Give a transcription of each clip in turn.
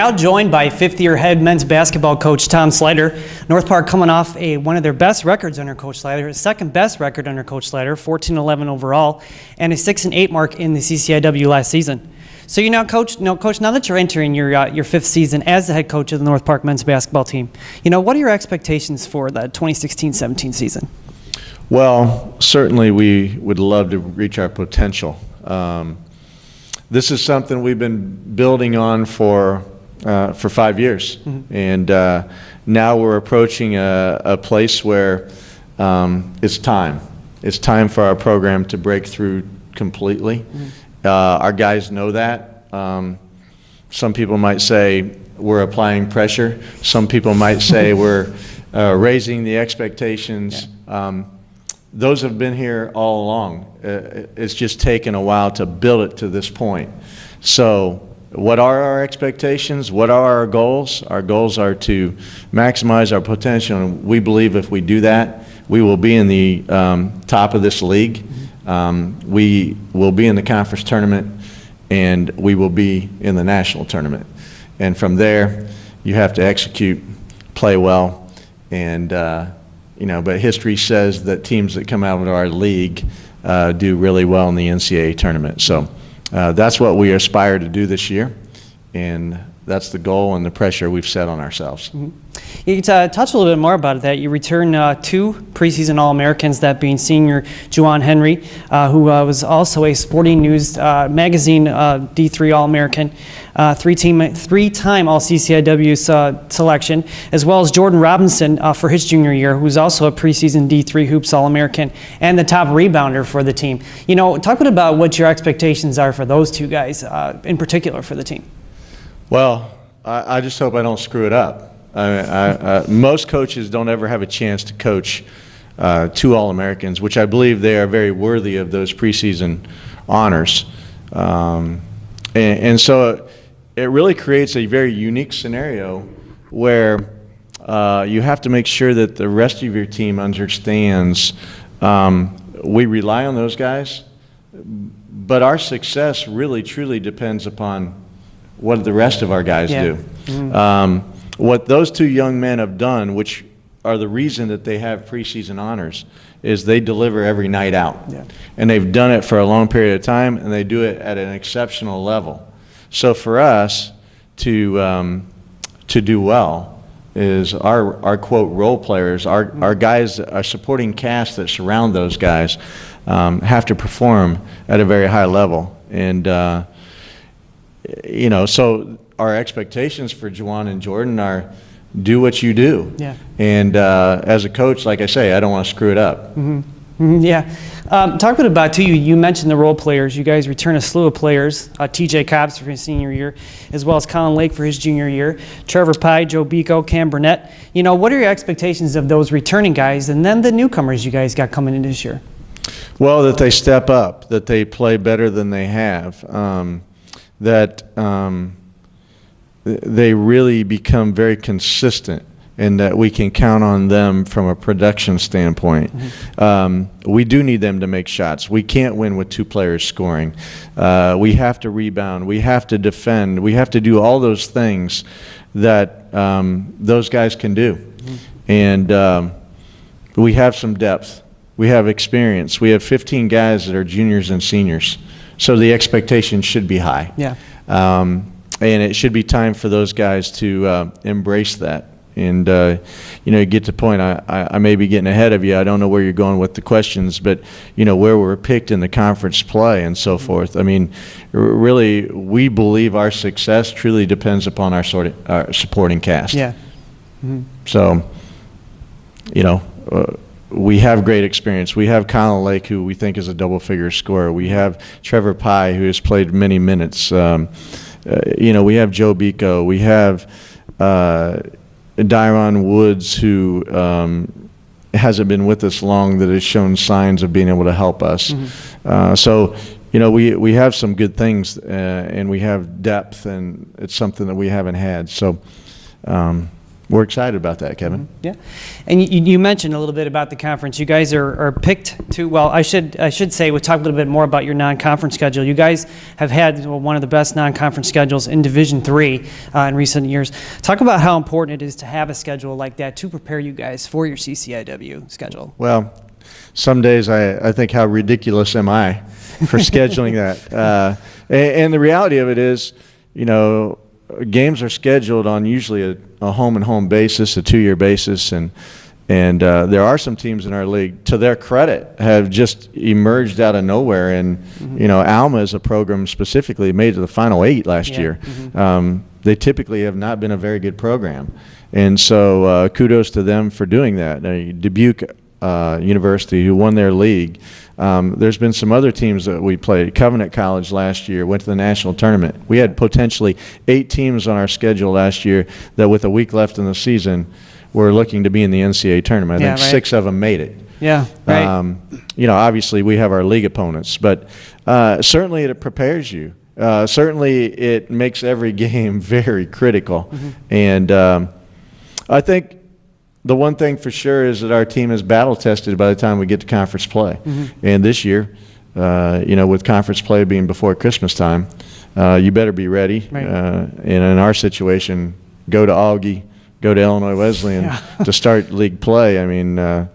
now joined by fifth-year head men's basketball coach Tom Slider. North Park coming off one of their best records under Coach Slider, his second best record under Coach Slider, 14-11 overall, and a 6-8 mark in the CCIW last season. So Coach, now that you're entering your fifth season as the head coach of the North Park men's basketball team, what are your expectations for the 2016-17 season? Well, certainly we would love to reach our potential. This is something we've been building on for 5 years, and now we're approaching a place where it's time. It's time for our program to break through completely. Our guys know that. Some people might say we're applying pressure. Some people might say we're raising the expectations. Those have been here all along. It's just taken a while to build it to this point. So what are our expectations? What are our goals? Our goals are to maximize our potential, and we believe if we do that, we will be in the top of this league. We will be in the conference tournament, and we will be in the national tournament. And from there, you have to execute, play well, and but history says that teams that come out of our league do really well in the NCAA tournament. So that's what we aspire to do this year, and that's the goal and the pressure we've set on ourselves. You could touch a little bit more about that. You return two preseason All-Americans, that being senior Juwan Henry, who was also a Sporting News magazine D3 All-American, three-time All-CCIW selection, as well as Jordan Robinson for his junior year, who's also a preseason D3 Hoops All-American and the top rebounder for the team. Talk a bit about what your expectations are for those two guys, in particular for the team. Well, I just hope I don't screw it up. Most coaches don't ever have a chance to coach two All-Americans, which I believe they are very worthy of those preseason honors. And so it really creates a very unique scenario where you have to make sure that the rest of your team understands we rely on those guys, but our success really truly depends upon what the rest of our guys do. What those two young men have done, which are the reason that they have preseason honors, is they deliver every night out. And they've done it for a long period of time, and they do it at an exceptional level. So for us to do well is our quote role players, our guys, our supporting cast that surround those guys have to perform at a very high level. And so our expectations for Juwan and Jordan are do what you do. And as a coach, like I say, I don't want to screw it up. Talk a bit about, too, you mentioned the role players. You guys return a slew of players, TJ Cobbs for his senior year, as well as Colin Lake for his junior year, Trevor Pye, Joe Bico, Cam Burnett. What are your expectations of those returning guys and then the newcomers you guys got coming in this year? Well, that they step up, that they play better than they have, that they really become very consistent, and that we can count on them from a production standpoint. We do need them to make shots. We can't win with two players scoring. We have to rebound. We have to defend. We have to do all those things that those guys can do. And we have some depth. We have experience. We have 15 guys that are juniors and seniors. So the expectation should be high. And it should be time for those guys to embrace that. And, you get to the point, I may be getting ahead of you. I don't know where you're going with the questions, but, where we're picked in the conference play and so forth. I mean, really, we believe our success truly depends upon our supporting cast. So, we have great experience. We have Colin Lake, who we think is a double-figure scorer. We have Trevor Pye, who has played many minutes. We have Joe Bico. We have Dyron Woods, who hasn't been with us long, that has shown signs of being able to help us. So, we have some good things, and we have depth, and it's something that we haven't had. So, we're excited about that, Kevin. Yeah, and you mentioned a little bit about the conference. You guys are picked to. Well, I should say we'll talk a little bit more about your non-conference schedule. You guys have had one of the best non-conference schedules in Division III in recent years. Talk about how important it is to have a schedule like that to prepare you guys for your CCIW schedule. Well, some days I think, how ridiculous am I for scheduling that? And the reality of it is, you know, games are scheduled on usually a home-and-home basis, a 2-year basis, and there are some teams in our league, to their credit, have just emerged out of nowhere. And you know, Alma is a program specifically made to the Final 8 last year. They typically have not been a very good program, and so kudos to them for doing that. Dubuque University, who won their league. There's been some other teams that we played. Covenant College last year went to the national tournament. We had potentially 8 teams on our schedule last year that, with a week left in the season, were looking to be in the NCAA tournament. I think 6 of them made it. Yeah, right. You know, obviously we have our league opponents, but certainly it prepares you. Certainly it makes every game very critical. And I think the one thing for sure is that our team is battle tested by the time we get to conference play. And this year, you know, with conference play being before Christmas time, you better be ready. Right. And in our situation, go to Augie, go to Illinois Wesleyan to start league play. I mean,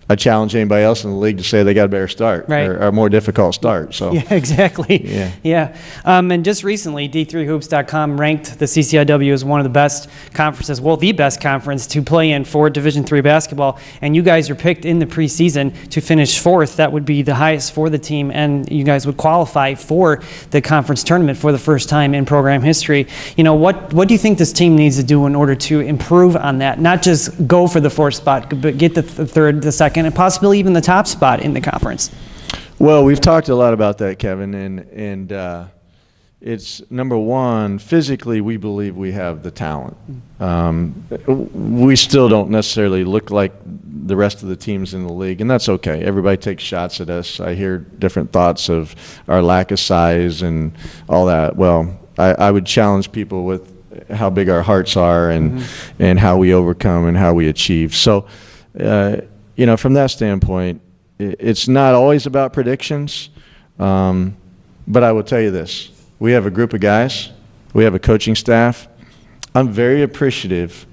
I challenge anybody else in the league to say they got a better start, or a more difficult start. So yeah, exactly. Yeah. And just recently, D3Hoops.com ranked the CCIW as one of the best conferences, well, the best conference to play in for Division III basketball. And you guys are picked in the preseason to finish 4th. That would be the highest for the team, and you guys would qualify for the conference tournament for the first time in program history. You know, what do you think this team needs to do in order to improve on that? Not just go for the 4th spot, but get the 3rd, the 2nd, and possibly even the top spot in the conference? Well, we've talked a lot about that, Kevin, and it's, number one, physically we believe we have the talent. We still don't necessarily look like the rest of the teams in the league, and that's okay. Everybody takes shots at us. I hear different thoughts of our lack of size and all that. Well, I would challenge people with how big our hearts are and how we overcome and how we achieve. So, you know, from that standpoint, it's not always about predictions, but I will tell you this. We have a group of guys. We have a coaching staff. I'm very appreciative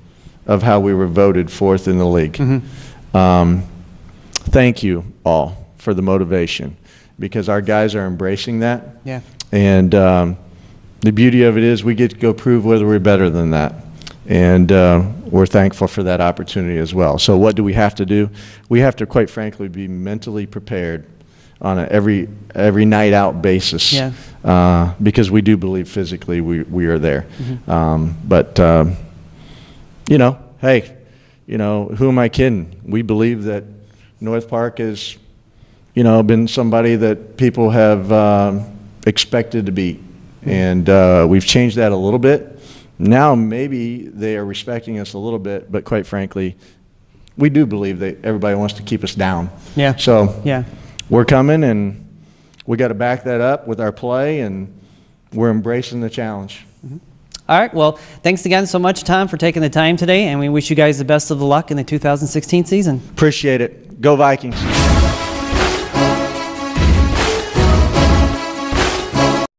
of how we were voted 4th in the league. Thank you all for the motivation, because our guys are embracing that. Yeah. And the beauty of it is we get to go prove whether we're better than that. And we're thankful for that opportunity as well. So what do we have to do? We have to, quite frankly, be mentally prepared on a every night out basis, because we do believe physically we are there. But you know, hey, you know, who am I kidding? We believe that North Park has, you know, been somebody that people have expected to beat, and we've changed that a little bit. Now maybe they are respecting us a little bit, but quite frankly, we do believe that everybody wants to keep us down. Yeah. So we're coming, and we got to back that up with our play, and we're embracing the challenge. All right. Well, thanks again so much, Tom, for taking the time today, and we wish you guys the best of the luck in the 2016 season. Appreciate it. Go Vikings.